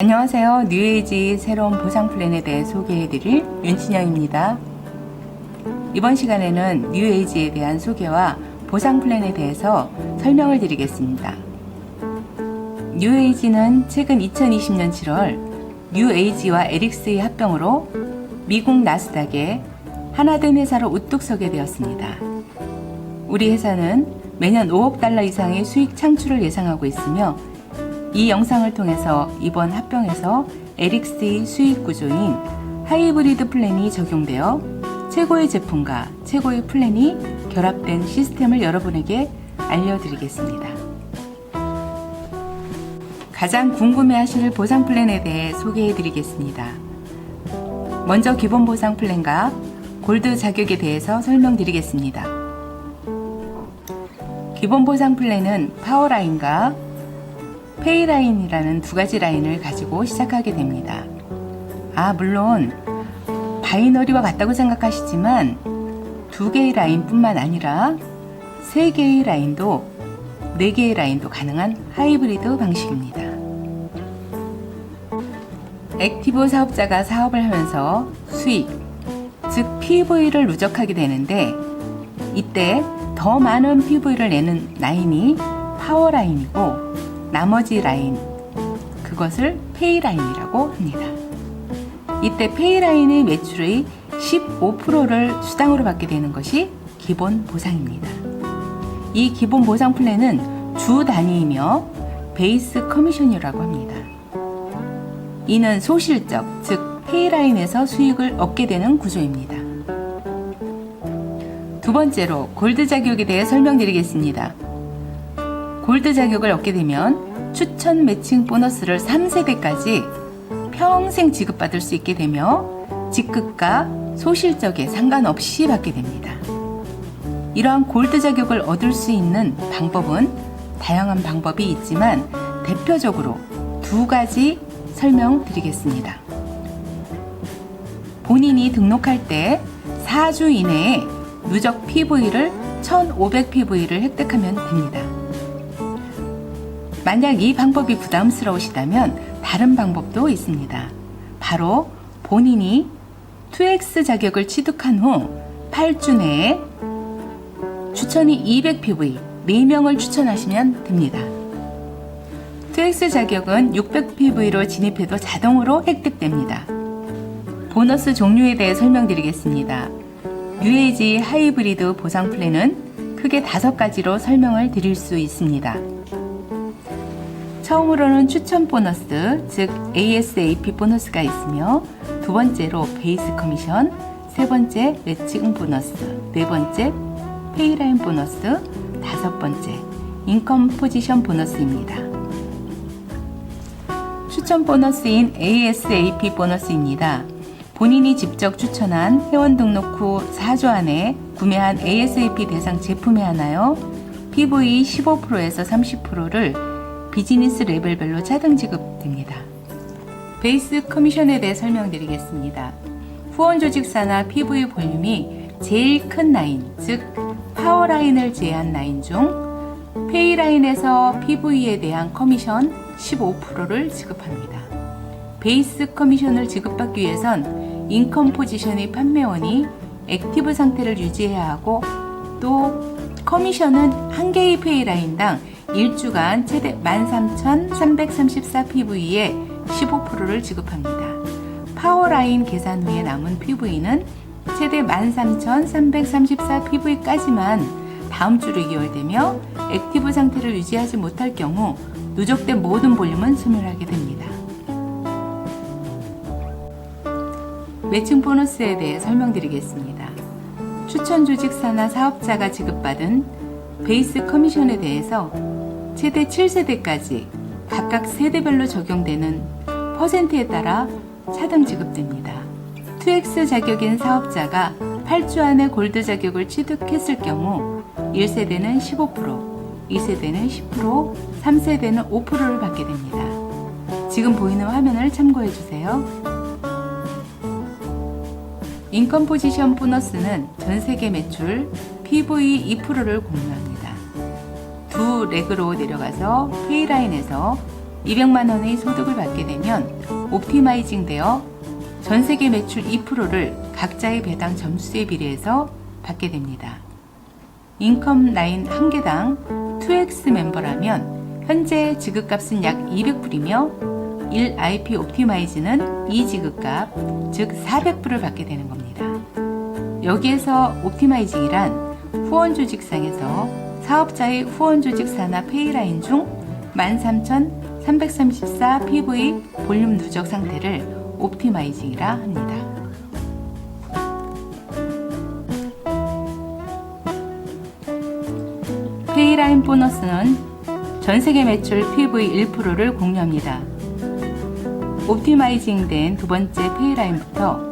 안녕하세요. 뉴에이지 새로운 보상 플랜에 대해 소개해드릴 윤진영입니다. 이번 시간에는 뉴에이지에 대한 소개와 보상 플랜에 대해서 설명을 드리겠습니다. 뉴에이지는 최근 2020년 7월 뉴에이지와 에릭스의 합병으로 미국 나스닥에 하나된 회사로 우뚝 서게 되었습니다. 우리 회사는 매년 5억 달러 이상의 수익 창출을 예상하고 있으며 이 영상을 통해서 이번 합병에서 에릭스의 수익 구조인 하이브리드 플랜이 적용되어 최고의 제품과 최고의 플랜이 결합된 시스템을 여러분에게 알려드리겠습니다. 가장 궁금해하실 보상 플랜에 대해 소개해드리겠습니다. 먼저 기본 보상 플랜과 골드 자격에 대해서 설명드리겠습니다. 기본 보상 플랜은 파워라인과 페이라인이라는 두 가지 라인을 가지고 시작하게 됩니다. 물론 바이너리와 같다고 생각하시지만 두 개의 라인뿐만 아니라 세 개의 라인도 네 개의 라인도 가능한 하이브리드 방식입니다. 액티브 사업자가 사업을 하면서 수익, 즉 PV를 누적하게 되는데 이때 더 많은 PV를 내는 라인이 파워라인이고 나머지 라인, 그것을 페이라인이라고 합니다. 이때 페이라인의 매출의 15%를 수당으로 받게 되는 것이 기본 보상입니다. 이 기본 보상 플랜은 주 단위이며 베이스 커미션이라고 합니다. 이는 소실적, 즉 페이라인에서 수익을 얻게 되는 구조입니다. 두 번째로 골드 자격에 대해 설명드리겠습니다. 골드 자격을 얻게 되면 추천 매칭 보너스를 3세대까지 평생 지급받을 수 있게 되며 직급과 소실적에 상관없이 받게 됩니다. 이러한 골드 자격을 얻을 수 있는 방법은 다양한 방법이 있지만 대표적으로 두 가지 설명드리겠습니다. 본인이 등록할 때 4주 이내에 누적 PV를 1500 PV를 획득하면 됩니다. 만약 이 방법이 부담스러우시다면 다른 방법도 있습니다. 바로 본인이 2X 자격을 취득한 후 8주 내에 추천이 200 PV 4명을 추천하시면 됩니다. 2X 자격은 600 PV로 진입해도 자동으로 획득됩니다. 보너스 종류에 대해 설명드리겠습니다. 뉴에이지 하이브리드 보상 플랜은 크게 5가지로 설명을 드릴 수 있습니다. 처음으로는 추천 보너스, 즉 ASAP 보너스가 있으며 두 번째로 베이스 커미션, 세 번째 매칭 보너스, 네 번째 페이라인 보너스, 다섯 번째 인컴 포지션 보너스입니다. 추천 보너스인 ASAP 보너스입니다. 본인이 직접 추천한 회원 등록 후 4주 안에 구매한 ASAP 대상 제품에 하나요 PV 15%에서 30%를 비즈니스 레벨별로 차등 지급됩니다. 베이스 커미션에 대해 설명드리겠습니다. 후원 조직사나 PV 볼륨이 제일 큰 라인, 즉 파워라인을 제외한 라인 중 페이라인에서 PV에 대한 커미션 15%를 지급합니다. 베이스 커미션을 지급받기 위해선 인컴 포지션의 판매원이 액티브 상태를 유지해야 하고 또 커미션은 한 개의 페이라인당 1주간 최대 13,334 PV에 15%를 지급합니다. 파워라인 계산 후에 남은 PV는 최대 13,334 PV까지만 다음 주로 이월되며 액티브 상태를 유지하지 못할 경우 누적된 모든 볼륨은 소멸하게 됩니다. 매칭 보너스에 대해 설명드리겠습니다. 추천 조직사나 사업자가 지급받은 베이스 커미션에 대해서 최대 7세대까지 각각 세대별로 적용되는 퍼센트에 따라 차등 지급됩니다. 2X 자격인 사업자가 8주 안에 골드 자격을 취득했을 경우 1세대는 15%, 2세대는 10%, 3세대는 5%를 받게 됩니다. 지금 보이는 화면을 참고해 주세요. 인컴 포지션 보너스는 전 세계 매출 PV 2%를 공유합니다. 두 렉으로 내려가서 페이라인에서 200만 원의 소득을 받게 되면 옵티마이징 되어 전 세계 매출 2%를 각자의 배당 점수에 비례해서 받게 됩니다. 인컴 라인 한 개당 2X 멤버라면 현재 지급값은 약 200불이며 1IP 옵티마이즈는 이 지급값, 즉 400불을 받게 되는 겁니다. 여기에서 옵티마이징이란 후원 조직상에서 사업자의 후원 조직 산하 페이라인 중 13,334 PV 볼륨 누적 상태를 옵티마이징이라 합니다. 페이라인 보너스는 전세계 매출 PV 1%를 공유합니다. 옵티마이징 된 두 번째 페이라인부터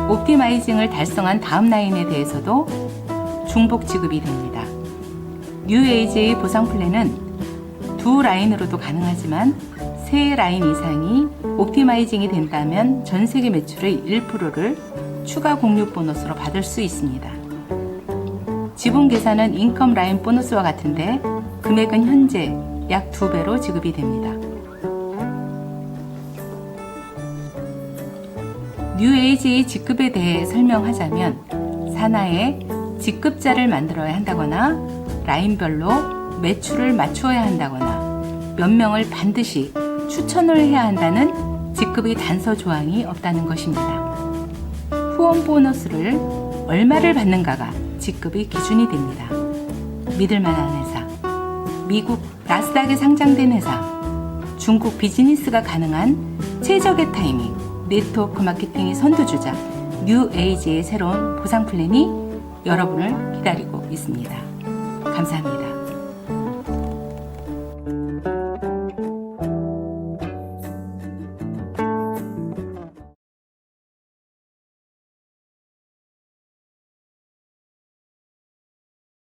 옵티마이징을 달성한 다음 라인에 대해서도 중복 지급이 됩니다. 뉴에이지의 보상 플랜은 두 라인으로도 가능하지만 세 라인 이상이 옵티마이징이 된다면 전 세계 매출의 1%를 추가 공유 보너스로 받을 수 있습니다. 지분 계산은 인컴 라인 보너스와 같은데 금액은 현재 약 2배로 지급이 됩니다. 뉴에이지의 직급에 대해 설명하자면 산하에 직급자를 만들어야 한다거나 라인별로 매출을 맞추어야 한다거나 몇 명을 반드시 추천을 해야 한다는 직급의 단서 조항이 없다는 것입니다. 후원 보너스를 얼마를 받는가가 직급의 기준이 됩니다. 믿을만한 회사, 미국 나스닥에 상장된 회사, 중국 비즈니스가 가능한 최적의 타이밍, 네트워크 마케팅의 선두주자 뉴에이지의 새로운 보상 플랜이 여러분을 기다리고 있습니다. 감사합니다.